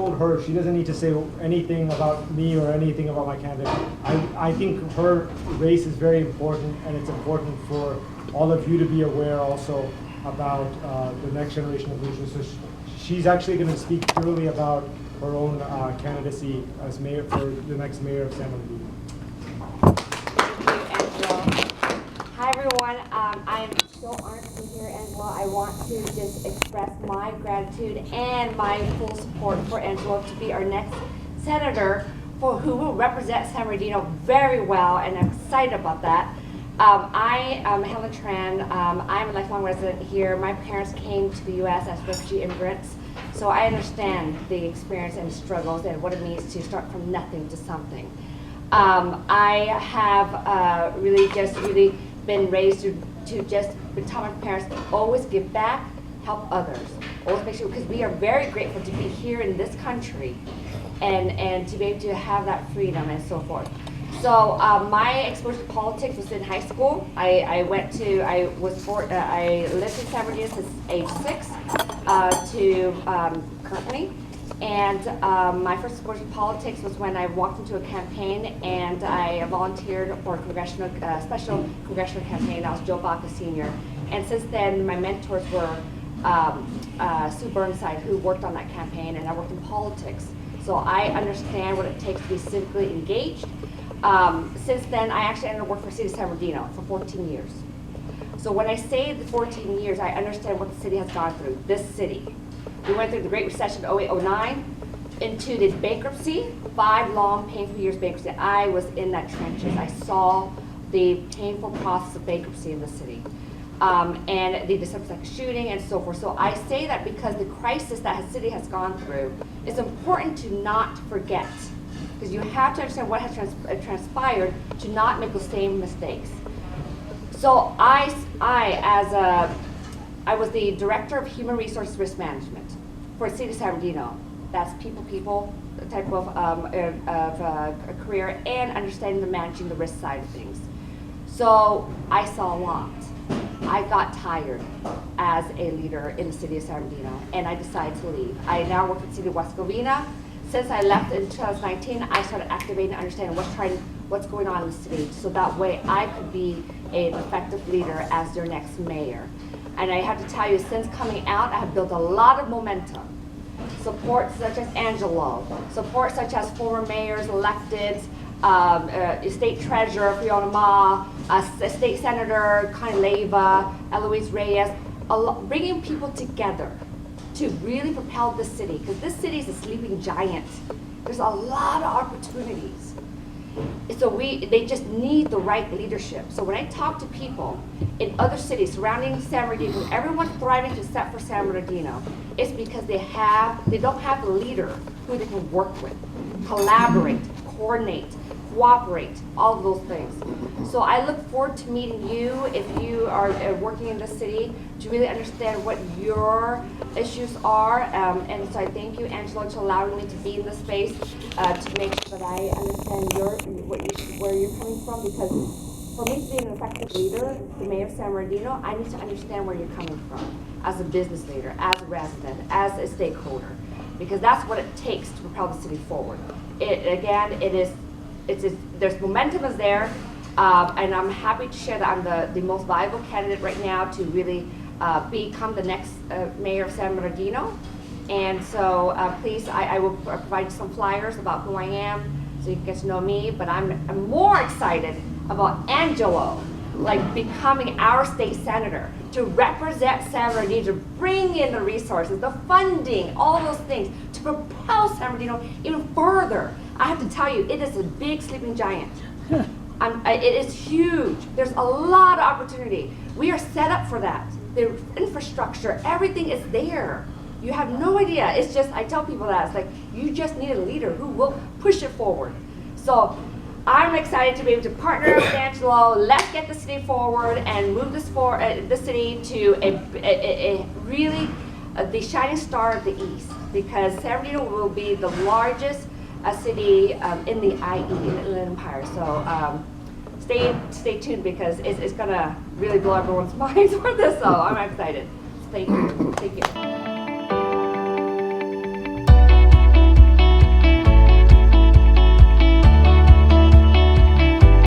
told her she doesn't need to say anything about me or anything about my candidate. I think her race is very important, and it's important for all of you to be aware also about the next generation of leaders. So she's actually going to speak purely about her own candidacy as mayor for the next mayor of San Bernardino. Hi everyone, I am so honored to be here, Angelo. I want to just express my gratitude and my full support for Angelo to be our next senator who will represent San Bernardino very well, and I'm excited about that. I am Helen Tran. I'm a lifelong resident here. My parents came to the U.S. as refugee immigrants, so I understand the experience and struggles and what it means to start from nothing to something. I have really been raised to just tell my parents always give back, help others, always make sure, because we are very grateful to be here in this country and to be able to have that freedom and so forth. So my exposure to politics was in high school. I lived in San Bernardino since age 6 to currently. And my first exposure to politics was when I walked into a campaign and I volunteered for a special congressional campaign. I was Joe Baca Sr. And since then, my mentors were Sue Burnside, who worked on that campaign, and I worked in politics. So I understand what it takes to be civically engaged. Since then, I actually ended up working for the city of San Bernardino for 14 years. So when I say the 14 years, I understand what the city has gone through, this city. We went through the Great Recession, 08-09, into the bankruptcy, 5 long, painful years of bankruptcy. I was in that trenches. I saw the painful process of bankruptcy in the city, and the December 2nd shooting and so forth. So I say that because the crisis that the city has gone through, it's important to not forget, because you have to understand what has transpired to not make the same mistakes. So I was the Director of Human Resources Risk Management for the City of San Bernardino. That's people type of a career, and understanding the managing the risk side of things. So I saw a lot. I got tired as a leader in the City of San Bernardino, and I decided to leave. I now work at the City of West Covina. Since I left in 2019, I started activating and understanding what's going on in the city, so that way I could be an effective leader as their next mayor. And I have to tell you, since coming out, I have built a lot of momentum. Support such as Angelo, support such as former mayors, electeds, State Treasurer Fiona Ma, State Senator Connie Leyva, Eloise Reyes, bringing people together to really propel this city, because this city is a sleeping giant. There's a lot of opportunities. So they just need the right leadership. So when I talk to people in other cities surrounding San Bernardino, everyone's thriving except for San Bernardino, it's because they don't have the leader who they can work with, collaborate, coordinate, cooperate, all of those things. So I look forward to meeting you if you are working in the city to really understand what your issues are. And so I thank you, Angelo, to allowing me to be in this space to make sure that I understand where you're coming from, because for me to be an effective leader, the mayor of San Bernardino, I need to understand where you're coming from as a business leader, as a resident, as a stakeholder, because that's what it takes to propel the city forward. There's momentum is there, and I'm happy to share that I'm the most viable candidate right now to really become the next mayor of San Bernardino. And so please, I will provide you some flyers about who I am so you can get to know me, but I'm more excited about Angelo, like becoming our state senator to represent San Bernardino, to bring in the resources, the funding, all those things to propel San Bernardino even further. I have to tell you, it is a big sleeping giant. It is huge. There's a lot of opportunity. We are set up for that. The infrastructure, everything is there. You have no idea. It's just, I tell people that, it's like, you just need a leader who will push it forward. So I'm excited to be able to partner with Angelo. Let's get the city forward and move the city to a really the shining star of the East, because San Bernardino will be the largest city in the IE, in the Inland Empire. So stay tuned, because it's gonna really blow everyone's minds for this. So I'm excited. Thank you. Thank you.